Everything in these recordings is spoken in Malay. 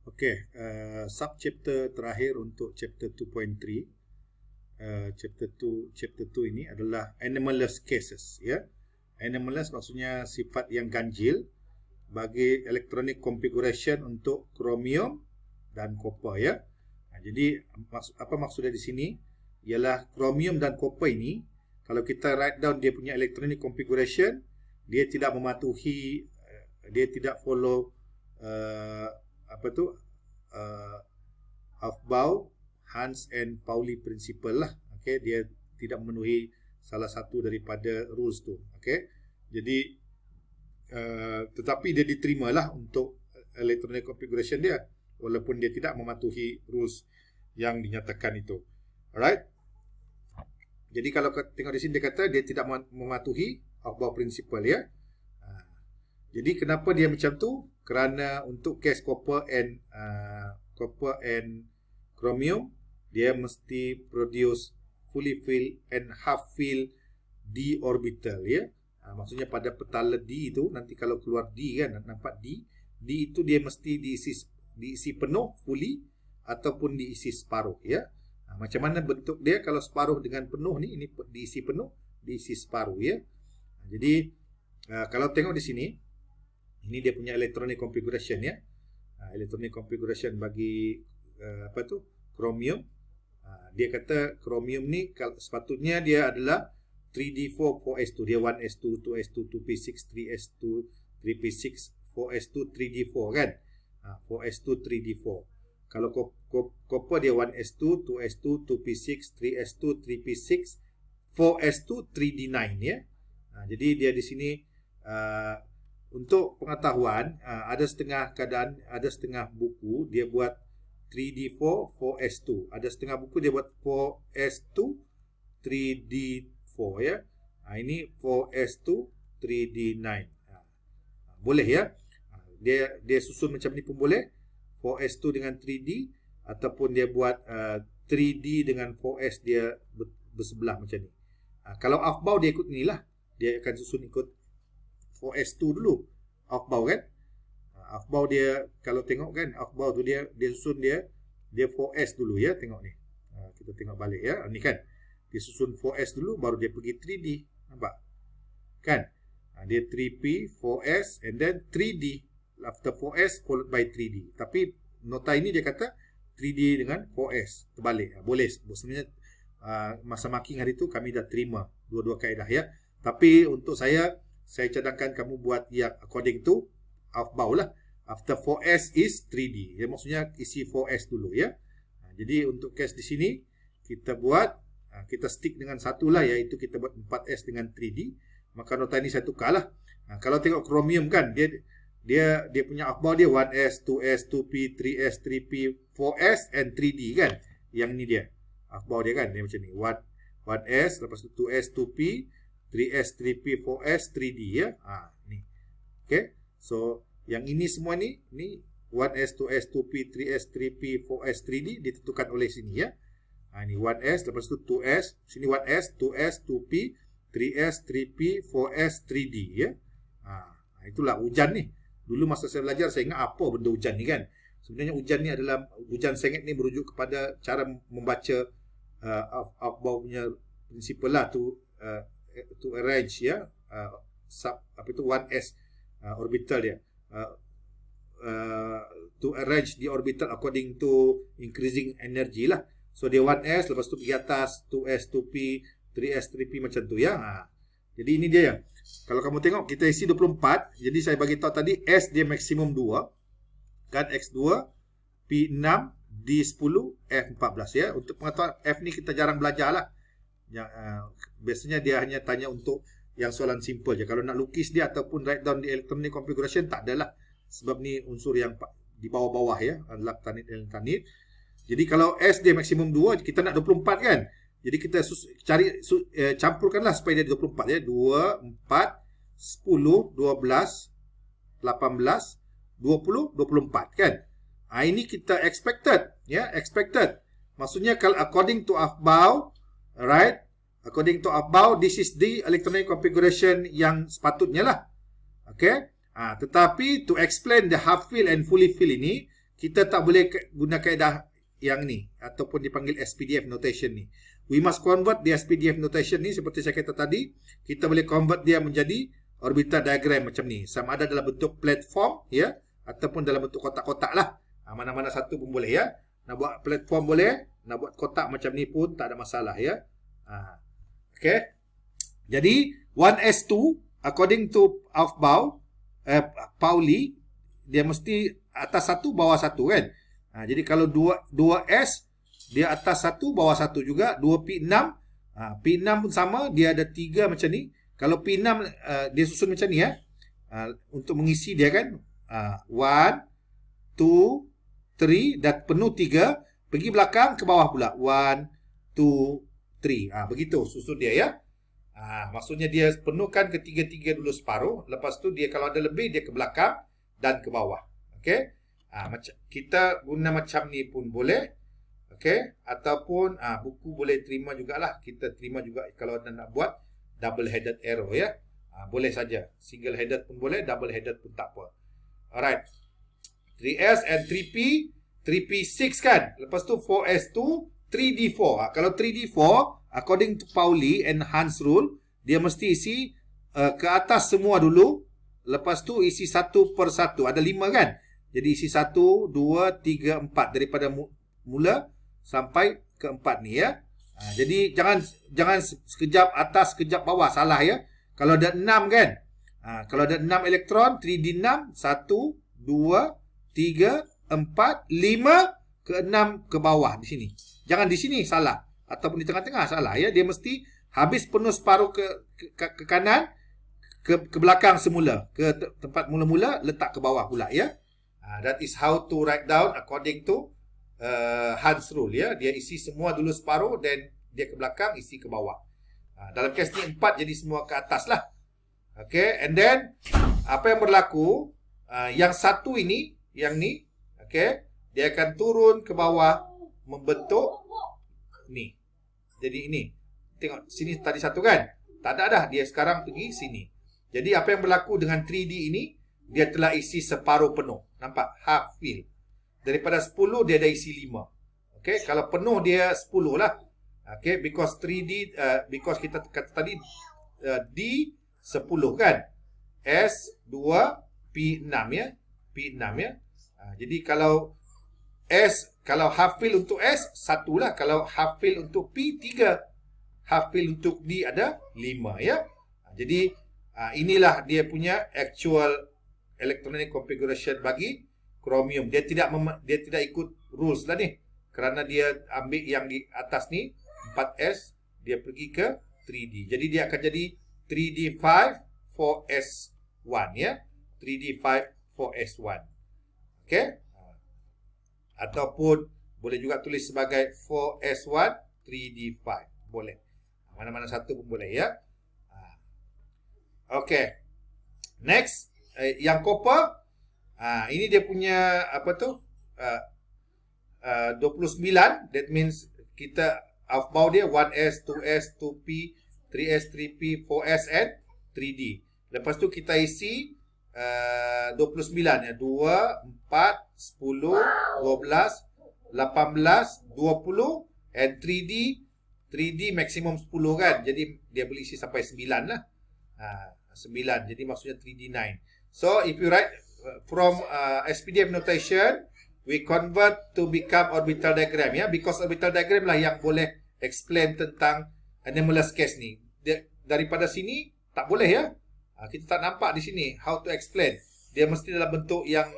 Okey, sub-chapter terakhir untuk chapter 2.3. Chapter 2 ini adalah anomalous cases, ya. Anomalous maksudnya sifat yang ganjil bagi electronic configuration untuk chromium dan copper, ya. Jadi apa maksudnya di sini ialah chromium dan copper ini, kalau kita write down dia punya electronic configuration, dia tidak mematuhi, dia tidak follow Aufbau, Hans and Pauli principle lah. Okey, dia tidak memenuhi salah satu daripada rules tu. Okey. Jadi tetapi dia diterimalah untuk electronic configuration dia walaupun dia tidak mematuhi rules yang dinyatakan itu. Alright. Jadi kalau tengok di sini dia kata dia tidak mematuhi Aufbau principle, ya. Jadi kenapa dia macam tu? Kerana untuk case copper and chromium, dia mesti produce fully filled and half filled d orbital, ya. Maksudnya pada petala d itu nanti kalau keluar d kan, nampak d itu dia mesti diisi penuh fully ataupun diisi separuh, ya. Macam mana bentuk dia kalau separuh dengan penuh ni, ini diisi penuh, diisi separuh, ya. Jadi kalau tengok di sini, ini dia punya electronic configuration, ya. Electronic configuration bagi chromium. Dia kata chromium ni sepatutnya dia adalah 3d4 4s2. Dia 1s2 2s2 2p6 3s2 3p6 4s2 3d4 kan. 4s2 3d4. Kalau copper dia 1s2 2s2 2p6 3s2 3p6 4s2 3d9, ya. Jadi dia di sini untuk pengetahuan, ada setengah keadaan, ada setengah buku dia buat 3d4 4s2. Ada setengah buku dia buat 4s2 3d4, ya. Ini 4s2 3d9. Boleh, ya. Dia susun macam ni pun boleh. 4s2 dengan 3d ataupun dia buat 3d dengan 4s dia bersebelah macam ni. Kalau Aufbau dia ikut inilah. Dia akan susun ikut 4s2 dulu. Aufbau kan. Aufbau dia kalau tengok kan, Aufbau tu dia susun dia 4s dulu, ya. Tengok ni. Kita tengok balik, ya. Ni kan. Dia susun 4s dulu baru dia pergi 3d. Nampak? Kan? Dia 3p 4s and then 3d. After 4s followed by 3d. Tapi nota ini dia kata 3d dengan 4s. Terbalik. Boleh. Sebenarnya masa marking hari tu kami dah terima dua-dua kaedah, ya. Tapi untuk saya cadangkan kamu buat yang according to Aufbau lah. After 4s is 3d. Ya, maksudnya isi 4s dulu, ya. Jadi untuk case di sini kita buat, kita stick dengan satu lah, iaitu kita buat 4s dengan 3d. Maka nota ini saya tukar lah. Kalau tengok chromium kan, dia punya Aufbau dia 1s, 2s, 2p, 3s, 3p, 4s and 3d kan. Yang ni dia. Aufbau dia kan, dia macam ni. 1s, lepas tu 2s, 2p, 3s, 3p, 4s, 3d, ya. Ni. Okay. So, yang ini semua ni 1s, 2s, 2p, 3s, 3p, 4s, 3d ditentukan oleh sini, ya. Ini 1s, lepas tu 2s, sini 1s, 2s, 2p, 3s, 3p, 4s, 3d, ya. Itulah hujan ni. Dulu masa saya belajar saya ingat apa benda hujan ni kan. Sebenarnya hujan ni adalah, hujan sengit ni merujuk kepada cara membaca Aufbau punya prinsipal lah to arrange, ya, 1s orbital dia, to arrange the orbital according to increasing energy lah. So dia 1s, lepas tu pergi atas 2s 2p 3s 3p macam tu, ya. Jadi ini dia, ya. Kalau kamu tengok kita isi 24. Jadi saya bagi tahu tadi S dia maksimum 2 kan, X2 P6 D10 F14, ya. Untuk pengetahuan F ni kita jarang belajar lah. Biasanya dia hanya tanya untuk yang soalan simple je. Kalau nak lukis dia ataupun write down di electronic configuration tak adalah. Sebab ni unsur yang di bawah-bawah, ya, adalah tanit. Jadi kalau S dia maksimum 2, kita nak 24 kan. Jadi kita campurkanlah supaya dia 24, ya. 2, 4, 10, 12, 18, 20, 24 kan. Ini kita expected, ya, expected. Maksudnya kalau according to Aufbau, right? According to Aufbau, this is the electronic configuration yang sepatutnya lah. Okay. Tetapi to explain the half fill and fully fill ini, kita tak boleh guna kaedah yang ni ataupun dipanggil SPDF notation ni. We must convert the SPDF notation ni seperti saya kata tadi. Kita boleh convert dia menjadi orbital diagram macam ni. Sama ada dalam bentuk platform ya, ataupun dalam bentuk kotak-kotak lah. Mana-mana satu pun boleh ya. Nak buat platform boleh, nak buat kotak macam ni pun tak ada masalah ya. Okay. Jadi 1s2 according to Aufbau Pauli, dia mesti atas 1 bawah 1 kan. Jadi kalau 2s dia atas 1 bawah 1 juga. 2p6 p6 pun sama, dia ada 3 macam ni. Kalau p6 dia susun macam ni ya. Untuk mengisi dia kan 1 2 3 dan penuh 3, pergi belakang ke bawah pula 1 2 3. Begitu susun dia ya. Maksudnya dia penuhkan ketiga-tiga dulu separuh. Lepas tu dia kalau ada lebih dia ke belakang dan ke bawah. Okey. Kita guna macam ni pun boleh. Okey. Ataupun buku boleh terima jugalah. Kita terima juga kalau anda nak buat double headed arrow ya. Boleh saja. Single headed pun boleh, double headed pun tak apa. Alright. 3S and 3P, 3P6 kan. Lepas tu 4S2, 3D4. Kalau 3D4 according to Pauli and Hans rule, dia mesti isi ke atas semua dulu. Lepas tu isi satu per satu. Ada 5 kan? Jadi isi 1, 2, 3, 4. Daripada mula sampai ke 4 ni ya. Jadi jangan sekejap atas, sekejap bawah. Salah ya. Kalau ada 6 kan? Kalau ada 6 elektron, 3D6, 1, 2, 3, 4, 5 ke 6 ke bawah di sini. Jangan di sini salah. Ataupun di tengah-tengah salah ya. Dia mesti habis penuh separuh ke kanan, ke belakang semula, ke tempat mula-mula, letak ke bawah pula ya. That is how to write down according to Hans rule ya. Dia isi semua dulu separuh dan dia ke belakang, isi ke bawah. Dalam kes ni 4 jadi semua ke atas lah. Okay, and then apa yang berlaku, yang satu ini, yang ni, okay, dia akan turun ke bawah membentuk ni. Jadi ini. Tengok sini tadi satu kan? Tak ada dah. Dia sekarang pergi sini. Jadi apa yang berlaku dengan 3D ini, dia telah isi separuh penuh. Nampak? Half fill. Daripada 10 dia ada isi 5. Okay? Kalau penuh dia 10 lah. Okay? Because 3D, because kita kata tadi D 10 kan? S 2 P 6 ya. P 6 ya. Jadi kalau S, kalau half fill untuk S, 1 lah. Kalau half fill untuk P, 3. Half fill untuk D ada 5 ya. Jadi inilah dia punya actual electronic configuration bagi chromium. Dia tidak ikut rules lah ni. Kerana dia ambil yang di atas ni 4S, dia pergi ke 3D. Jadi dia akan jadi 3D5 4S1 ya. 3D5 4S1. Okey? Ataupun boleh juga tulis sebagai 4S1 3D5. Boleh. Mana-mana satu pun boleh ya. Okey. Next, yang copper, ini dia punya apa tu? 29. That means kita Aufbau dia 1S, 2S, 2P, 3S, 3P, 4S and 3D. Lepas tu kita isi 29 ya. 2, 4, 10, 12, 18, 20 and 3D maksimum 10 kan. Jadi dia boleh isi sampai 9 lah. 9. Jadi maksudnya 3D9. So if you write from SPDF notation, we convert to become orbital diagram ya. Because orbital diagram lah yang boleh explain tentang anomalous case ni. Daripada sini tak boleh ya. Kita tak nampak di sini how to explain. Dia mesti dalam bentuk yang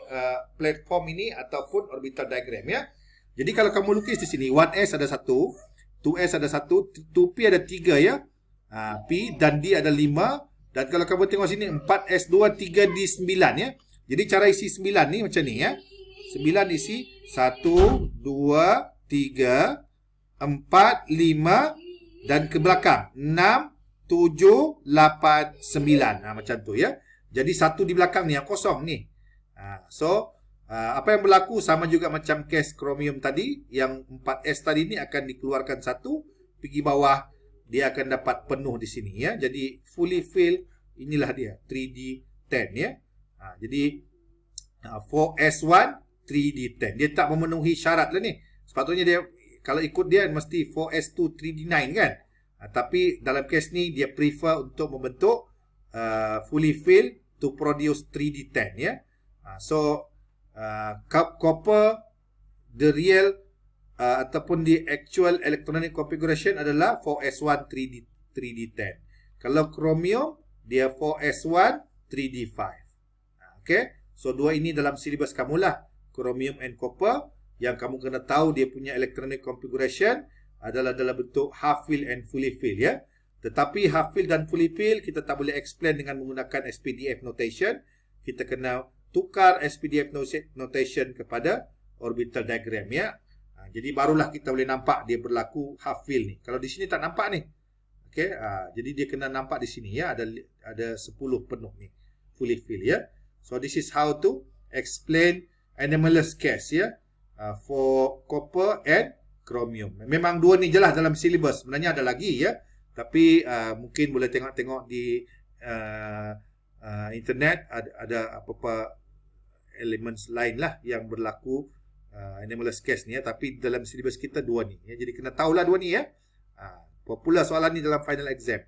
platform ini ataupun orbital diagram ya. Jadi kalau kamu lukis di sini 1S ada 1, 2S ada 1, 2P ada 3 ya. P dan D ada 5. Dan kalau kamu tengok sini 4S2, 3D9 ya. Jadi cara isi 9 ni macam ni ya. 9 isi 1, 2, 3, 4, 5 dan ke belakang 6, 7, 8, 9. Macam tu ya. Jadi satu di belakang ni yang kosong ni. So apa yang berlaku sama juga macam case chromium tadi. Yang 4S tadi ni akan dikeluarkan satu, pergi bawah, dia akan dapat penuh di sini ya. Jadi fully fill, inilah dia 3D10 ya. Jadi 4S1 3D10. Dia tak memenuhi syarat lah ni. Sepatutnya dia, kalau ikut dia mesti 4s2 3D9 kan. Tapi dalam kes ni dia prefer untuk membentuk fully filled to produce 3D10 ya. So copper, the real ataupun the actual electronic configuration adalah 4s1 3D10. Kalau chromium dia 4s1 3D5. Okay, so dua ini dalam silibus kamu lah, chromium and copper. Yang kamu kena tahu dia punya electronic configuration adalah dalam bentuk half fill and fully fill ya. Tetapi half fill dan fully fill kita tak boleh explain dengan menggunakan SPDF notation. Kita kena tukar SPDF notation kepada orbital diagram ya. Jadi barulah kita boleh nampak dia berlaku half fill ni. Kalau di sini tak nampak ni. Okey, jadi dia kena nampak di sini ya, ada 10 penuh ni fully fill ya. So this is how to explain anomalous case ya, for copper and chromium. Memang dua ni je lah dalam silibus. Sebenarnya ada lagi ya. Tapi mungkin boleh tengok-tengok di internet ada apa-apa elements lain lah yang berlaku anomalous case ni ya. Tapi dalam silibus kita dua ni ya. Jadi kena tahulah dua ni ya. Popular soalan ni dalam final exam.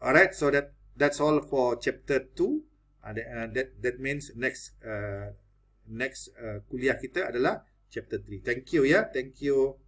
Alright, so that's all for chapter 2. That means next kuliah kita adalah chapter 3. Thank you ya. Thank you.